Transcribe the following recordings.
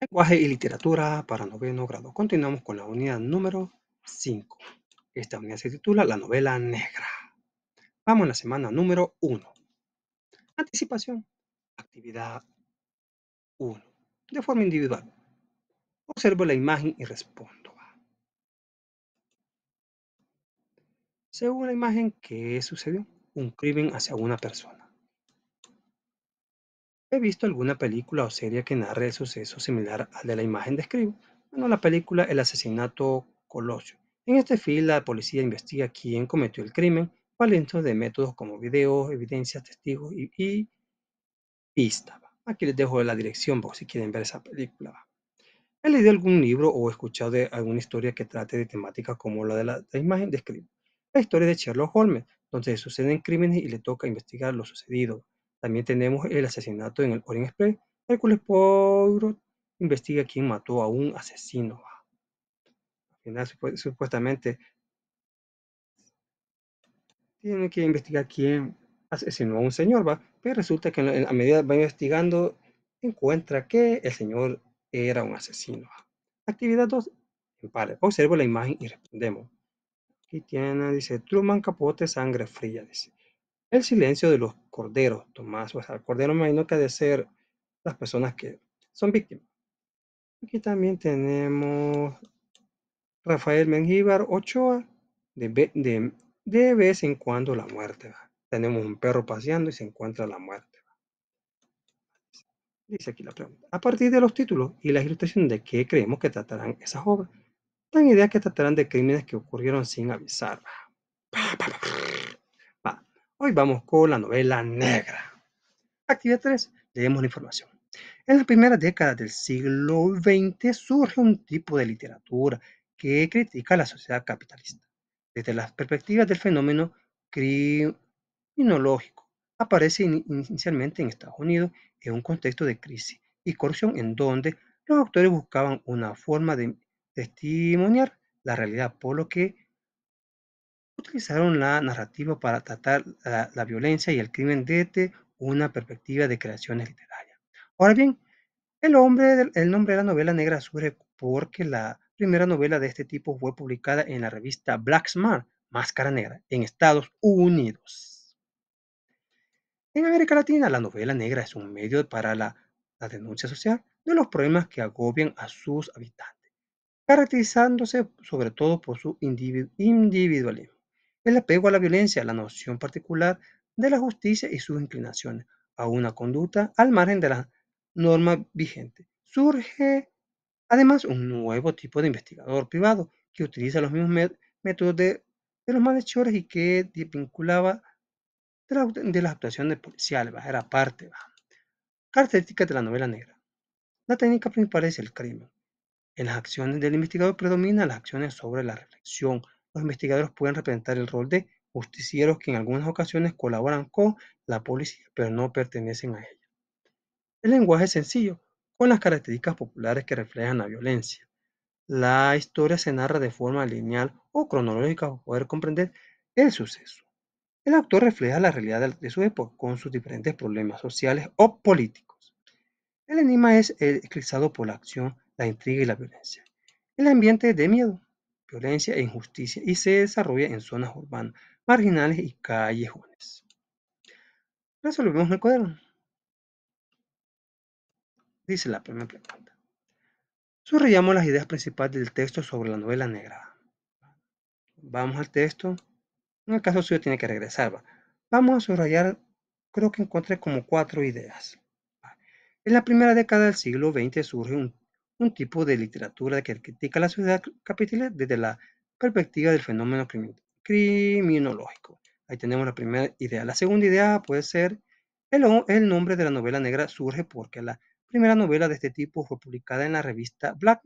Lenguaje y literatura para noveno grado. Continuamos con la unidad número 5. Esta unidad se titula La novela negra. Vamos a la semana número 1. Anticipación. Actividad 1. De forma individual. Observo la imagen y respondo. Según la imagen, ¿qué sucedió? Un crimen hacia una persona. He visto alguna película o serie que narre el suceso similar al de la imagen describe. Bueno, la película El asesinato Colosio. En este film, la policía investiga quién cometió el crimen, valiendo de métodos como videos, evidencias, testigos y pistas. Aquí les dejo la dirección por si quieren ver esa película. He leído algún libro o escuchado de alguna historia que trate de temáticas como la de la imagen describe. La historia de Sherlock Holmes, donde suceden crímenes y le toca investigar lo sucedido. También tenemos el asesinato en el Orient Express. Hércules Poirot investiga quién mató a un asesino. Al final, supuestamente, tiene que investigar quién asesinó a un señor, ¿va? Pero resulta que a medida que va investigando, encuentra que el señor era un asesino. Actividad 2. Vale, observo la imagen y respondemos. Aquí tiene, dice, Truman Capote, sangre fría, dice. El silencio de los corderos, Tomás, o sea, el cordero me imagino que ha de ser las personas que son víctimas. Aquí también tenemos Rafael Mengíbar Ochoa, de vez en cuando la muerte. ¿Va? Tenemos un perro paseando y se encuentra la muerte. ¿Va? Dice aquí la pregunta. A partir de los títulos y la ilustración de qué creemos que tratarán esas obras, dan ideas que tratarán de crímenes que ocurrieron sin avisar. Va. Hoy vamos con la novela negra. Actividad 3. Leemos la información. En las primeras décadas del siglo XX surge un tipo de literatura que critica la sociedad capitalista desde las perspectivas del fenómeno criminológico. Aparece inicialmente en Estados Unidos en un contexto de crisis y corrupción en donde los autores buscaban una forma de testimoniar la realidad, por lo que utilizaron la narrativa para tratar la violencia y el crimen desde una perspectiva de creaciones literarias. Ahora bien, el nombre de la novela negra surge porque la primera novela de este tipo fue publicada en la revista Black Smart, Máscara Negra, en Estados Unidos. En América Latina, la novela negra es un medio para la denuncia social de los problemas que agobian a sus habitantes, caracterizándose sobre todo por su individualismo, el apego a la violencia, la noción particular de la justicia y sus inclinaciones a una conducta al margen de la norma vigente. Surge además un nuevo tipo de investigador privado que utiliza los mismos métodos de los malhechores y que vinculaba de las actuaciones policiales, ¿va? Era parte. ¿Va? Características de la novela negra. La técnica principal es el crimen. En las acciones del investigador predominan las acciones sobre la reflexión. Los investigadores pueden representar el rol de justicieros que en algunas ocasiones colaboran con la policía, pero no pertenecen a ella. El lenguaje es sencillo, con las características populares que reflejan la violencia. La historia se narra de forma lineal o cronológica para poder comprender el suceso. El autor refleja la realidad de su época con sus diferentes problemas sociales o políticos. El enigma es eclipsado por la acción, la intriga y la violencia. El ambiente es de miedo, violencia e injusticia y se desarrolla en zonas urbanas, marginales y callejones. Resolvemos el cuaderno. Dice la primera pregunta. Subrayamos las ideas principales del texto sobre la novela negra. Vamos al texto. En el caso suyo tiene que regresar. ¿Va? Vamos a subrayar, creo que encontré como 4 ideas. En la primera década del siglo XX surge un tipo de literatura que critica la sociedad capitalista desde la perspectiva del fenómeno criminológico. Ahí tenemos la primera idea. La segunda idea puede ser el nombre de la novela negra surge porque la primera novela de este tipo fue publicada en la revista Black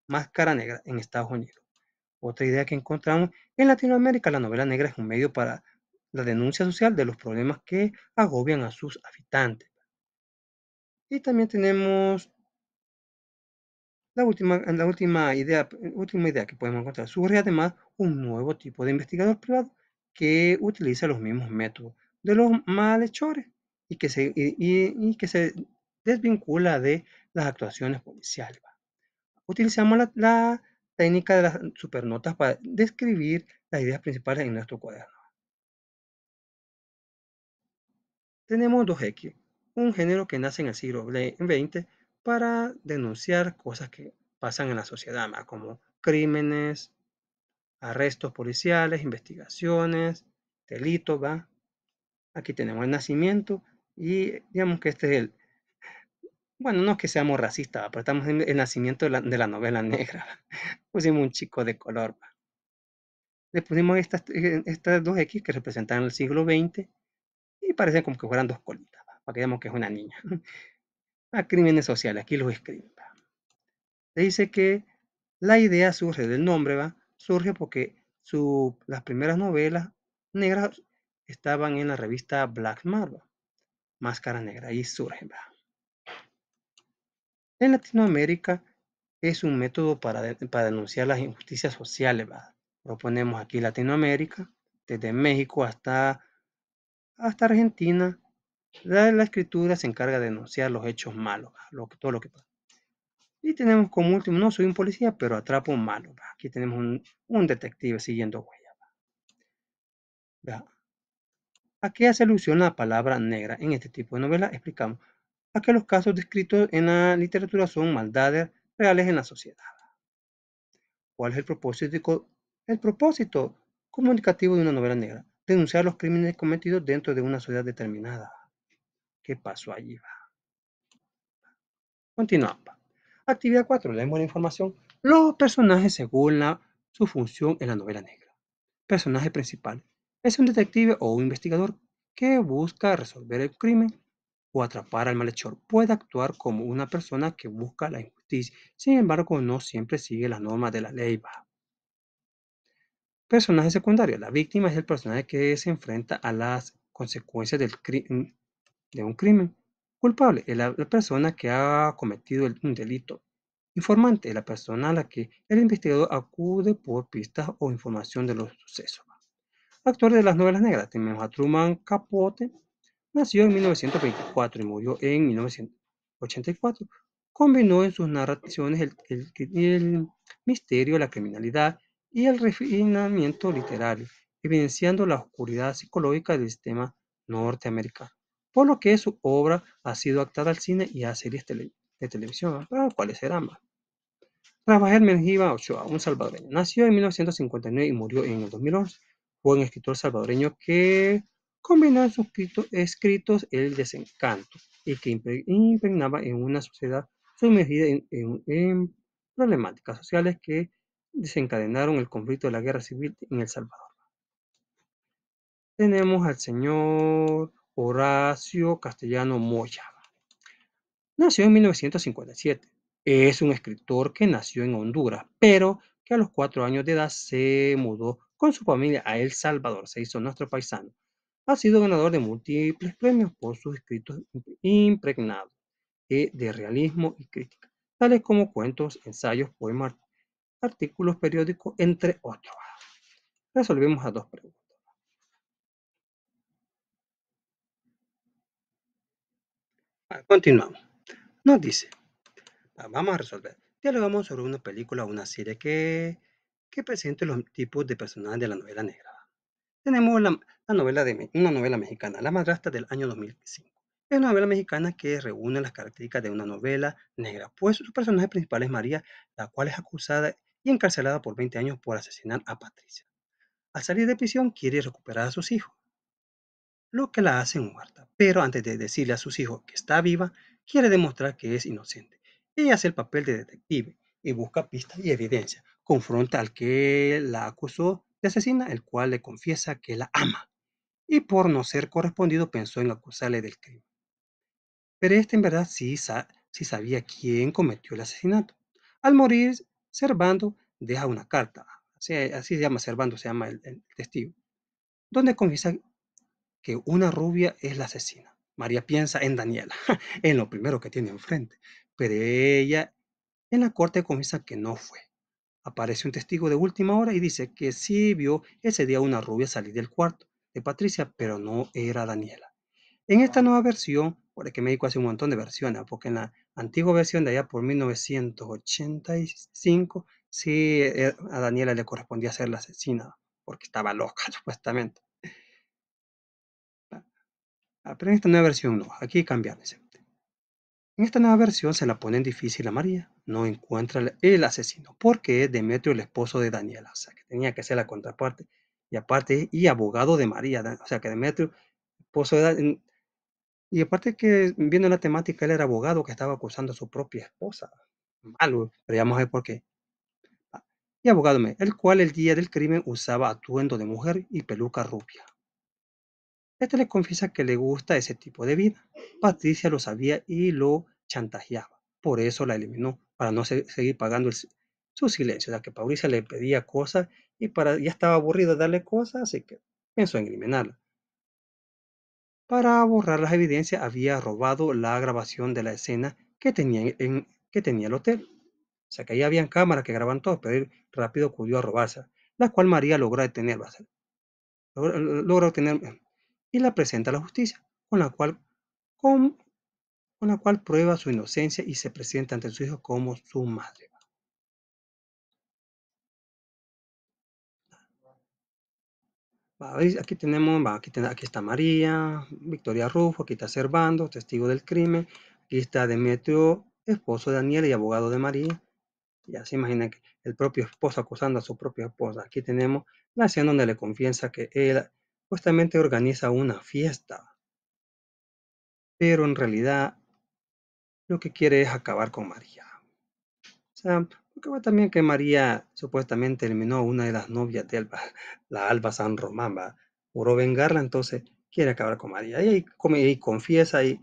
Máscara Negra en Estados Unidos. Otra idea que encontramos en Latinoamérica, la novela negra es un medio para la denuncia social de los problemas que agobian a sus habitantes. Y también tenemos última idea que podemos encontrar. Surge además un nuevo tipo de investigador privado que utiliza los mismos métodos de los malhechores y que se desvincula de las actuaciones policiales. Utilizamos la técnica de las supernotas para describir las ideas principales en nuestro cuaderno. Tenemos dos x un género que nace en el siglo XX para denunciar cosas que pasan en la sociedad, como crímenes, arrestos policiales, investigaciones, delitos, ¿va? Aquí tenemos el nacimiento y digamos que este es bueno, no es que seamos racistas, ¿va? Pero estamos en el nacimiento de la novela negra. Pusimos un chico de color, ¿va? Le pusimos estas dos X que representan el siglo XX y parecen como que fueran dos colitas, ¿va? Para que veamos que es una niña. A crímenes sociales, aquí los escriben, ¿va? Se dice que la idea surge del nombre, ¿va? Surge porque las primeras novelas negras estaban en la revista Black Marvel, Máscara Negra, ahí surge, ¿va? En Latinoamérica es un método para denunciar las injusticias sociales, ¿va? Proponemos aquí Latinoamérica, desde México hasta Argentina. La escritura se encarga de denunciar los hechos malos, ¿va? Todo lo que pasa. Y tenemos como último, no soy un policía, pero atrapo un malo, ¿va? Aquí tenemos un detective siguiendo huellas, ¿va? ¿A qué hace alusión la palabra negra en este tipo de novela? Explicamos a que los casos descritos en la literatura son maldades reales en la sociedad. ¿Cuál es el propósito comunicativo de una novela negra? Denunciar los crímenes cometidos dentro de una sociedad determinada. ¿Qué pasó allí? Continuamos. Actividad 4. Leemos la información. Los personajes según su función en la novela negra. Personaje principal. Es un detective o un investigador que busca resolver el crimen o atrapar al malhechor. Puede actuar como una persona que busca la injusticia. Sin embargo, no siempre sigue las normas de la ley. Personaje secundario. La víctima es el personaje que se enfrenta a las consecuencias de un crimen. Culpable es la persona que ha cometido un delito. Informante es la persona a la que el investigador acude por pistas o información de los sucesos. Actor de las novelas negras. Tenemos a Truman Capote. Nació en 1924 y murió en 1984. Combinó en sus narraciones el misterio, la criminalidad y el refinamiento literario, evidenciando la oscuridad psicológica del sistema norteamericano, por lo que su obra ha sido adaptada al cine y a series de televisión, para las cuales será más. Rafael Menjiva Ochoa, un salvadoreño, nació en 1959 y murió en el 2011. Fue un escritor salvadoreño que combinó en sus escritos el desencanto y que impregnaba en una sociedad sumergida en problemáticas sociales que desencadenaron el conflicto de la guerra civil en El Salvador. Tenemos al señor Horacio Castellano Moya. Nació en 1957. Es un escritor que nació en Honduras, pero que a los 4 años de edad se mudó con su familia a El Salvador, se hizo nuestro paisano. Ha sido ganador de múltiples premios por sus escritos impregnados de realismo y crítica, tales como cuentos, ensayos, poemas, artículos periódicos, entre otros. Resolvemos a dos preguntas. Continuamos. Nos dice, vamos a resolver. Dialogamos sobre una película o una serie que presente los tipos de personajes de la novela negra. Tenemos una novela mexicana, La Madrastra del año 2005. Es una novela mexicana que reúne las características de una novela negra, pues su personaje principal es María, la cual es acusada y encarcelada por 20 años por asesinar a Patricia. Al salir de prisión quiere recuperar a sus hijos, lo que la hace muerta, pero antes de decirle a sus hijos que está viva, quiere demostrar que es inocente. Ella hace el papel de detective y busca pistas y evidencia. Confronta al que la acusó de asesina, el cual le confiesa que la ama y por no ser correspondido pensó en acusarle del crimen. Pero este en verdad sí sabía quién cometió el asesinato. Al morir, Servando deja una carta, así se llama Servando, se llama el testigo, donde confiesa que una rubia es la asesina. María piensa en Daniela, en lo primero que tiene enfrente, pero ella en la corte confiesa que no fue. Aparece un testigo de última hora y dice que sí vio ese día una rubia salir del cuarto de Patricia, pero no era Daniela. En esta nueva versión, Porque México hace un montón de versiones, porque en la antigua versión de allá por 1985, sí, a Daniela le correspondía ser la asesina, porque estaba loca, supuestamente. Pero en esta nueva versión no, aquí cambiaron. En esta nueva versión se la ponen difícil a María, no encuentra el asesino, porque es Demetrio el esposo de Daniela, o sea que tenía que ser la contraparte, y aparte, y abogado de María, o sea que Demetrio, esposo de Daniela, y aparte que viendo la temática, él era abogado que estaba acusando a su propia esposa, malo, pero ya vamos a ver por qué. Y abogado, el cual el día del crimen usaba atuendo de mujer y peluca rubia. Este le confiesa que le gusta ese tipo de vida. Patricia lo sabía y lo chantajeaba. Por eso la eliminó, para no seguir pagando su silencio. Ya que Patricia le pedía cosas y ya estaba aburrido de darle cosas, así que pensó en eliminarla. Para borrar las evidencias, había robado la grabación de la escena que tenía el hotel. O sea que ahí habían cámaras que graban todo, pero él rápido acudió a robarse, la cual María logró detener, logra obtener y la presenta a la justicia, con, con la cual prueba su inocencia y se presenta ante su hijo como su madre. Aquí tenemos, aquí está María, Victoria Rufo, aquí está Servando, testigo del crimen, aquí está Demetrio, esposo de Daniela y abogado de María. Ya se imaginan que el propio esposo acusando a su propia esposa. Aquí tenemos la escena donde le confiesa que él supuestamente organiza una fiesta, pero en realidad lo que quiere es acabar con María. O sea, porque va también que María supuestamente eliminó a una de las novias de Alba, la Alba San Román, va. Juró vengarla, entonces quiere acabar con María. Y ahí y confiesa y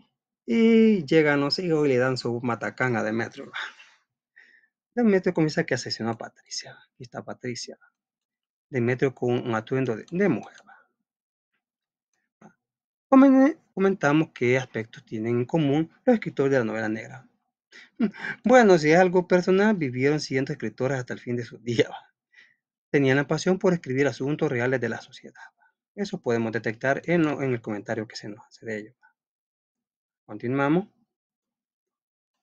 llegan los hijos y le dan su matacán a Demetrio. Demetrio comienza que asesinó a Patricia. Aquí está Patricia. Demetrio con un atuendo de mujer. Comentamos qué aspectos tienen en común los escritores de la novela negra. Bueno, si es algo personal, vivieron siendo escritores hasta el fin de sus días. Tenían la pasión por escribir asuntos reales de la sociedad. Eso podemos detectar en el comentario que se nos hace de ello. Continuamos.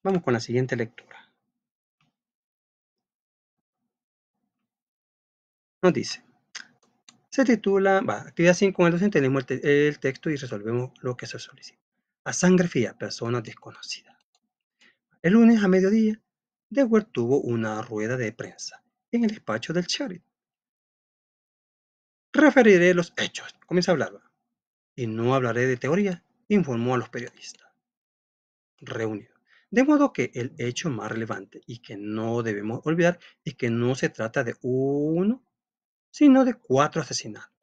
Vamos con la siguiente lectura. Nos dice, se titula, actividad 5 con el docente, tenemos el texto y resolvemos lo que se solicita. A sangre fría, personas desconocidas. El lunes a mediodía, Dewey tuvo una rueda de prensa en el despacho del sheriff. Referiré los hechos, comienza a hablar, y no hablaré de teoría, informó a los periodistas reunidos. De modo que el hecho más relevante y que no debemos olvidar es que no se trata de uno, sino de 4 asesinatos.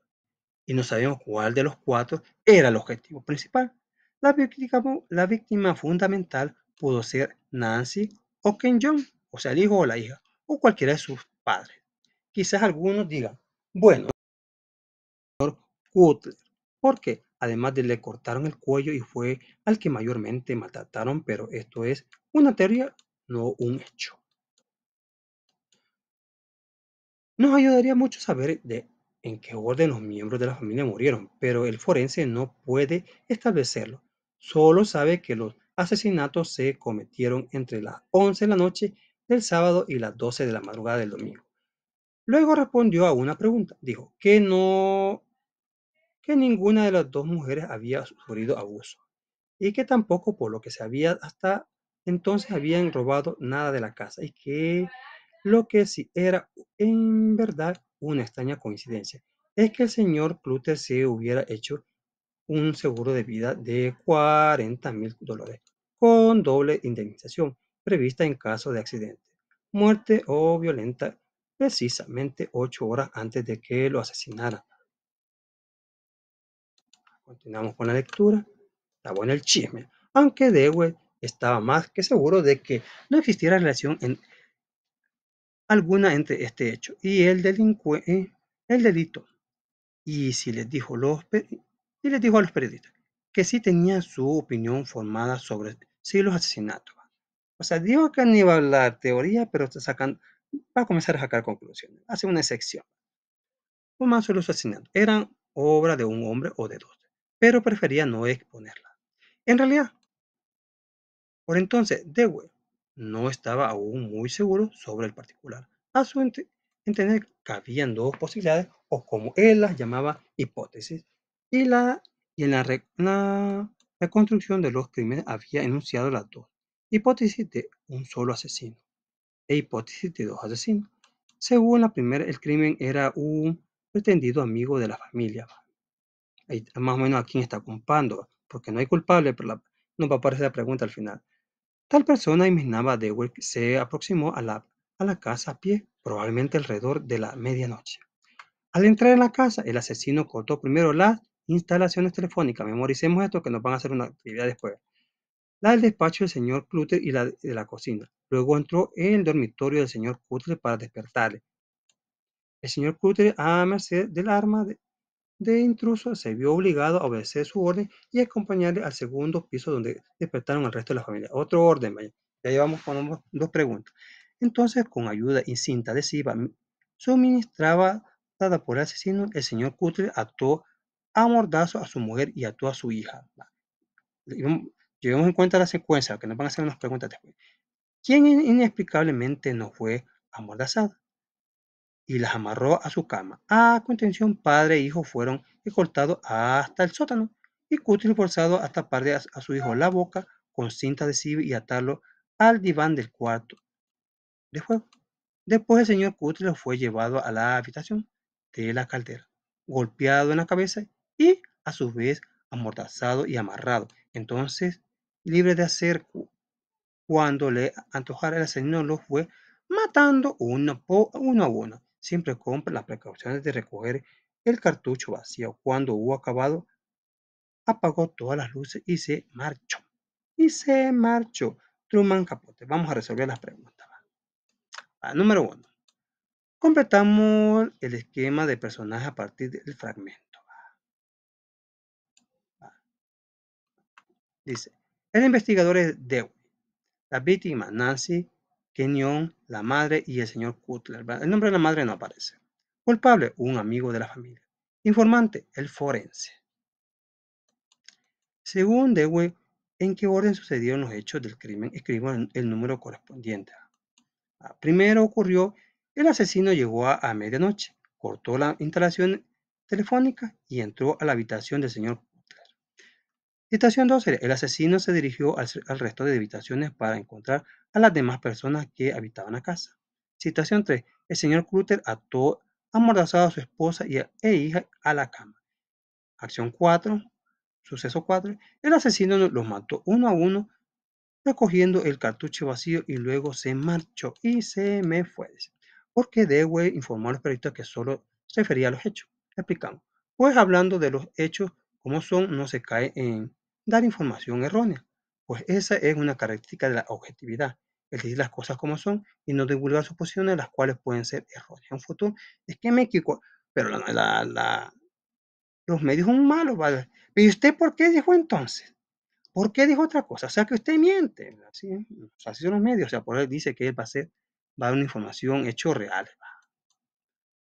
Y no sabemos cuál de los 4 era el objetivo principal. La víctima fundamental pudo ser Nancy o Ken John, o sea, el hijo o la hija, o cualquiera de sus padres. Quizás algunos digan, bueno, Cutler, porque además de le cortaron el cuello y fue al que mayormente maltrataron, pero esto es una teoría, no un hecho. Nos ayudaría mucho saber en qué orden los miembros de la familia murieron, pero el forense no puede establecerlo. Solo sabe que los asesinatos se cometieron entre las 11 de la noche del sábado y las 12 de la madrugada del domingo. Luego respondió a una pregunta. Dijo que ninguna de las dos mujeres había sufrido abuso y que tampoco por lo que se había hasta entonces habían robado nada de la casa y que lo que sí era en verdad una extraña coincidencia es que el señor Clutter se hubiera hecho un seguro de vida de $40,000 con doble indemnización prevista en caso de accidente, muerte o violenta precisamente 8 horas antes de que lo asesinaran. Continuamos con la lectura. Está bueno el chisme, aunque Dewey estaba más que seguro de que no existiera relación alguna entre este hecho y el delito. Y si y les dijo a los periodistas que sí tenía su opinión formada sobre si los asesinatos. O sea, dijo que no iba a hablar teoría, pero va a comenzar a sacar conclusiones. Hace una sección. Más sobre los asesinatos. Eran obra de un hombre o de dos, pero prefería no exponerla. En realidad, Por entonces, Dewey no estaba aún muy seguro sobre el particular. A su entender, cabían dos posibilidades, o como él las llamaba, hipótesis, y, y en la reconstrucción de los crímenes había enunciado las dos: hipótesis de un solo asesino e hipótesis de dos asesinos. Según la primera, el crimen era un pretendido amigo de la familia. Ahí, más o menos a quién está culpando, porque no hay culpable, pero no va a aparecer la pregunta al final. Tal persona imaginaba Dewey se aproximó a la casa a pie, probablemente alrededor de la medianoche. Al entrar en la casa, el asesino cortó primero las instalaciones telefónicas. Memoricemos esto que nos van a hacer una actividad después. La del despacho del señor Clutter y la de la cocina. Luego entró en el dormitorio del señor Clutter para despertarle. El señor Clutter, a merced del arma de intruso, se vio obligado a obedecer su orden y acompañarle al segundo piso donde despertaron al resto de la familia. Otro orden, vaya. Ya llevamos con dos preguntas. Entonces, con ayuda y cinta adhesiva suministrada por el asesino, el señor Cutler ató a mordazo a su mujer y ató a su hija. Llevemos en cuenta la secuencia, que nos van a hacer unas preguntas después. ¿Quién inexplicablemente no fue amordazado y las amarró a su cama? A continuación, padre e hijo fueron escoltados hasta el sótano y Cutler forzado a taparle a su hijo la boca con cinta adhesiva y atarlo al diván del cuarto de juego. Después el señor Cutler fue llevado a la habitación de la caldera, golpeado en la cabeza y a su vez amordazado y amarrado. Entonces, libre de hacer cuando le antojara, el asesino lo fue matando uno a uno, siempre con las precauciones de recoger el cartucho vacío. Cuando hubo acabado, apagó todas las luces y se marchó. Y se marchó. Truman Capote. Vamos a resolver las preguntas. Número 1. Completamos el esquema de personaje a partir del fragmento. Dice, el investigador es Dewey, la víctima Nancy, Kenyon, la madre y el señor Cutler. El nombre de la madre no aparece. Culpable, un amigo de la familia. Informante, el forense. Según Dewey, ¿en qué orden sucedieron los hechos del crimen? Escriban el número correspondiente. Primero ocurrió, el asesino llegó a medianoche, cortó la instalación telefónica y entró a la habitación del señor Cutler. Situación 2. El asesino se dirigió al resto de habitaciones para encontrar a las demás personas que habitaban la casa. Situación 3. El señor Cutler ató amordazado a su esposa e hija a la cama. Acción 4. Suceso 4. El asesino los mató uno a uno, recogiendo el cartucho vacío, y luego se marchó y se me fue. Porque Dewey informó a los periodistas que solo se refería a los hechos. Explicamos. Pues hablando de los hechos como son, no se cae en dar información errónea. Pues esa es una característica de la objetividad. El decir las cosas como son y no divulgar suposiciones, las cuales pueden ser erróneas. En un futuro es que me equivoco, pero los medios son malos, ¿vale? ¿Y usted por qué dijo entonces? ¿Por qué dijo otra cosa? O sea, que usted miente. Así, o sea, así son los medios. O sea, por él dice que él va a dar una información, hechos reales.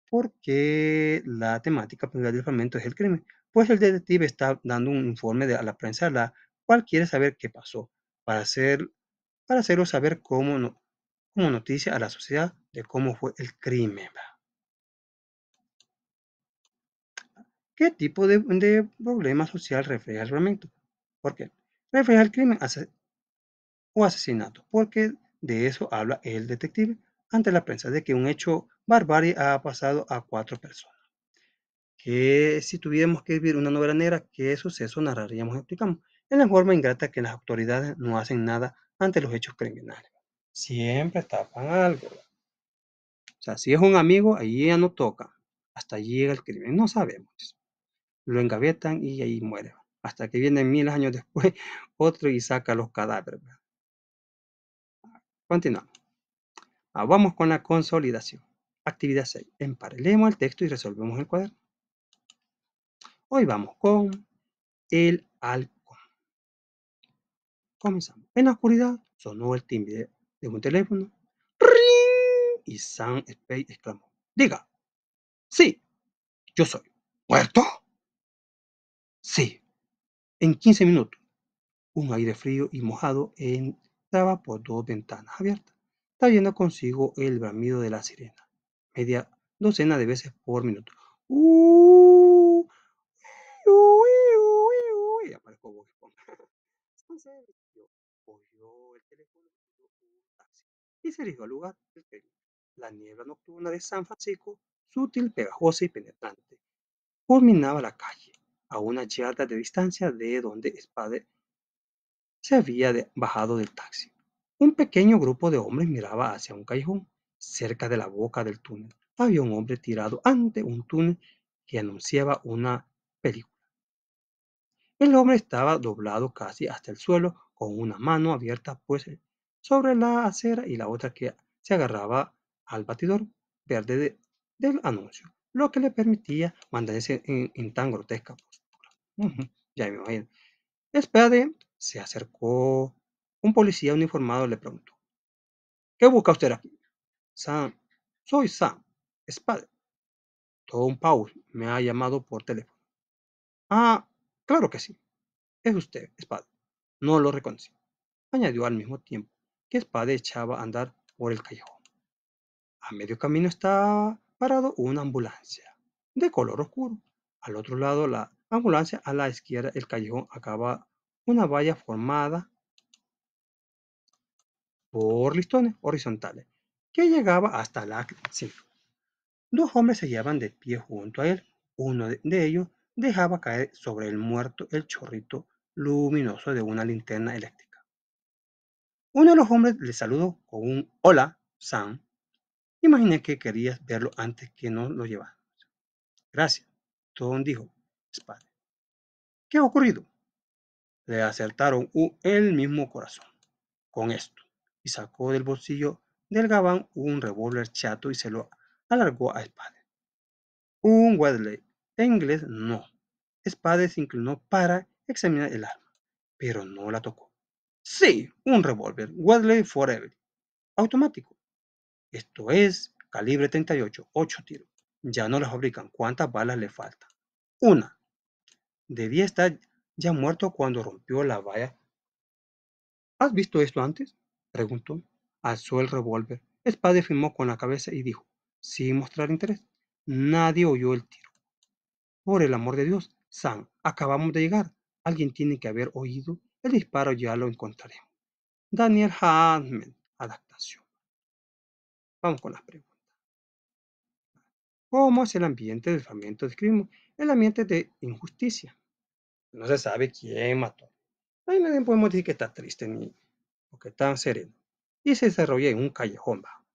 Porque la temática principal del fragmento es el crimen. Pues el detective está dando un informe a la prensa, la cual quiere saber qué pasó, para, para hacerlo saber como noticia a la sociedad de cómo fue el crimen. ¿Qué tipo de problema social refleja el fragmento? ¿Por qué? Refleja el crimen o asesinato, porque de eso habla el detective ante la prensa, de que un hecho barbarie ha pasado a 4 personas. Que si tuviéramos que vivir una novela negra, ¿qué suceso narraríamos y explicamos? En la forma ingrata que las autoridades no hacen nada ante los hechos criminales. Siempre tapan algo. O sea, si es un amigo, ahí ya no toca. Hasta allí llega el crimen. No sabemos. Lo engavetan y ahí muere. Hasta que vienen 1000 años después otro y saca los cadáveres. Continuamos. Vamos con la consolidación. Actividad 6. Emparelemos el texto y resolvemos el cuaderno. Hoy vamos con el halcón. Comenzamos. En la oscuridad sonó el timbre de un teléfono. ¡Ring! Y Sam Spade exclamó: Diga. Sí, yo soy. ¿Muerto? Sí. En 15 minutos. Un aire frío y mojado entraba por dos ventanas abiertas, trayendo consigo el bramido de la sirena, media docena de veces por minuto. ¡Uh! Y apareció Bob Esponja. Entonces, cogió el teléfono y pidió un taxi y se dirigió al lugar del crimen. La niebla nocturna de San Francisco, sutil, pegajosa y penetrante, culminaba la calle, a una yarda de distancia de donde Spade se había bajado del taxi. Un pequeño grupo de hombres miraba hacia un callejón. Cerca de la boca del túnel había un hombre tirado ante un túnel que anunciaba una película. El hombre estaba doblado casi hasta el suelo, con una mano abierta pues sobre la acera y la otra que se agarraba al batidor verde del anuncio, lo que le permitía mantenerse en tan grotesca postura. Ya me imagino. Spade se acercó. Un policía uniformado le preguntó: ¿qué busca usted aquí? Sam, soy Sam Spade. Tom Paul me ha llamado por teléfono. Ah, claro que sí. Es usted, Spade. No lo reconocí. Añadió al mismo tiempo que Spade echaba a andar por el callejón. A medio camino estaba parado una ambulancia de color oscuro. Al otro lado la ambulancia, a la izquierda el callejón acaba una valla formada por listones horizontales que llegaba hasta la cintura. Dos hombres se hallaban de pie junto a él. Uno de ellos dejaba caer sobre el muerto el chorrito luminoso de una linterna eléctrica. Uno de los hombres le saludó con un hola, Sam. Imaginé que querías verlo antes que nos lo llevara. Gracias, Tom dijo Spade. ¿Qué ha ocurrido? Le acertaron el mismo corazón con esto y sacó del bolsillo del gabán un revólver chato y se lo alargó a Spade. Un Wedley. En inglés no. Spade se inclinó para examinar el arma, pero no la tocó. Sí, un revólver Wedley Forever, automático. Esto es calibre 38, 8 tiros. Ya no la fabrican. ¿Cuántas balas le faltan? Una. Debía estar ya muerto cuando rompió la valla. ¿Has visto esto antes? Preguntó. Alzó el revólver. Spade firmó con la cabeza y dijo, sin mostrar interés. Nadie oyó el tiro. Por el amor de Dios, Sam, acabamos de llegar. Alguien tiene que haber oído el disparo, ya lo encontraremos. Daniel Hartman, adaptación. Vamos con las preguntas. ¿Cómo es el ambiente del fragmento? Describimos el ambiente de injusticia. No se sabe quién mató. Ahí nadie podemos decir que está triste ni porque está sereno. Y se desarrolla en un callejón bajo.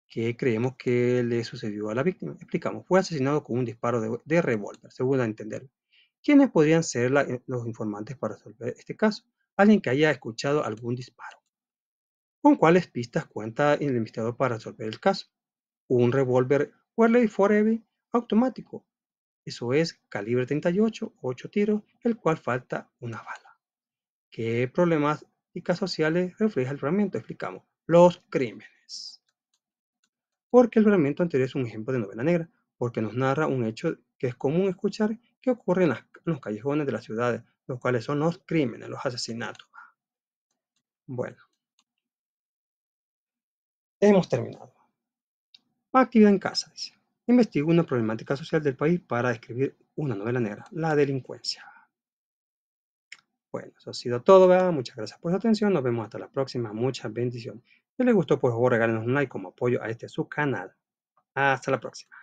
¿Qué creemos que le sucedió a la víctima? Explicamos. Fue asesinado con un disparo de revólver, según a entender. ¿Quiénes podrían ser los informantes para resolver este caso? Alguien que haya escuchado algún disparo. ¿Con cuáles pistas cuenta el investigador para resolver el caso? Un revólver Weatherly Forever automático. Eso es calibre 38, 8 tiros, el cual falta una bala. ¿Qué problemáticas sociales refleja el fragmento? Explicamos. Los crímenes. Porque el fragmento anterior es un ejemplo de novela negra, porque nos narra un hecho que es común escuchar que ocurre en los callejones de las ciudades, los cuales son los crímenes, los asesinatos. Bueno, hemos terminado. Actividad en casa, dice. Investigo una problemática social del país para escribir una novela negra, la delincuencia. Bueno, eso ha sido todo, ¿verdad? Muchas gracias por su atención. Nos vemos hasta la próxima. Muchas bendiciones. Si les gustó, por favor, regálenos un like como apoyo a este su canal. Hasta la próxima.